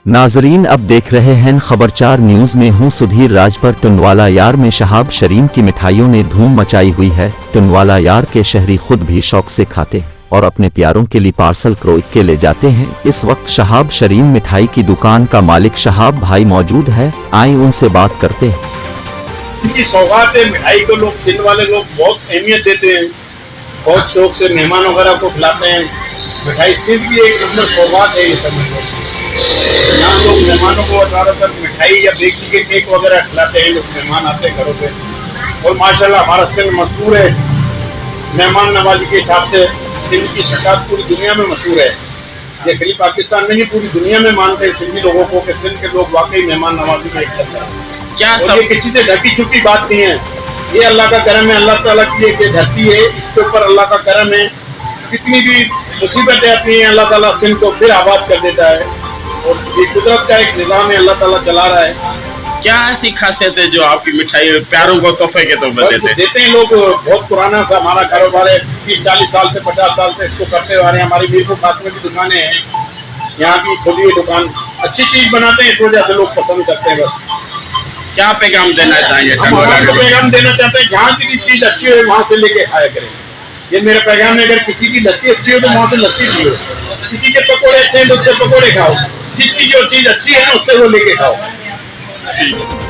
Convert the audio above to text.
नाजरीन अब देख रहे हैं खबर 4 न्यूज में हूँ सुधीर राजभर। टुनवाला यार में शहाब शरीन की मिठाइयों ने धूम मचाई हुई है। टुनवाला यार के शहरी खुद भी शौक से खाते और अपने प्यारों के लिए पार्सल क्रोई के ले जाते हैं। इस वक्त शहाब शरीन मिठाई की दुकान का मालिक शहाब भाई मौजूद है, आए उनसे बात करते हैं। इनकी सौगात है, मिठाई को लोग सिंध वाले लोग बहुत अहमियत देते हैं, बहुत शौक से मेहमान वगैरह को खिलाते हैं। मिठाई सिंध की एक नंबर सौगात है ये सब। यहाँ लोग मेहमानों को ज़्यादातर मिठाई या बेकरी के केक वगैरह खिलाते हैं। लोग मेहमान आते हैं घरों पे, और माशाल्लाह हमारा सिंध मशहूर है मेहमान नवाजी के हिसाब से। सिंध की शकात पूरी दुनिया में मशहूर है। ये खाली पाकिस्तान में नहीं, पूरी दुनिया में मानते हैं सिंधी लोगों को कि सिंध के लोग वाकई मेहमान नवाजी का एक है। क्या सब ये किसी से ढकी छुपी बात नहीं है, ये अल्लाह का करम है। अल्लाह ताला की एक धरती है, इसके ऊपर अल्लाह का करम है। कितनी भी मुसीबतें आती हैं अल्लाह ताला सिंध को फिर आबाद कर देता है, और ये कुदरत का एक निज़ाम है, अल्लाह ताला चला रहा है। क्या ऐसी खासियत है जो आपकी मिठाई प्यारों को तोहफे के तौर पर देते हैं लोग? बहुत पुराना सा हमारा कारोबार है, 30-40 साल से 50 साल से इसको करते हुए आ रहे हैं। हमारी मीरपुर फातिमा की दुकानें हैं, यहाँ की छोटी हुई दुकान, अच्छी चीज बनाते हैं, इस वजह से लोग पसंद करते हैं। बस क्या पैगाम देना चाहेंगे? हम आपको पैगाम देना चाहते हैं, जहाँ की भी चीज अच्छी हो वहाँ से लेके खाया करें। ये मेरा पैगाम है। अगर किसी की लस्सी अच्छी हो तो वहाँ से लस्सी पियो, किसी के पकौड़े अच्छे हैं तो उससे पकौड़े खाओ, जिसकी जो चीज अच्छी है ना उससे वो लेके खाओ। ठीक।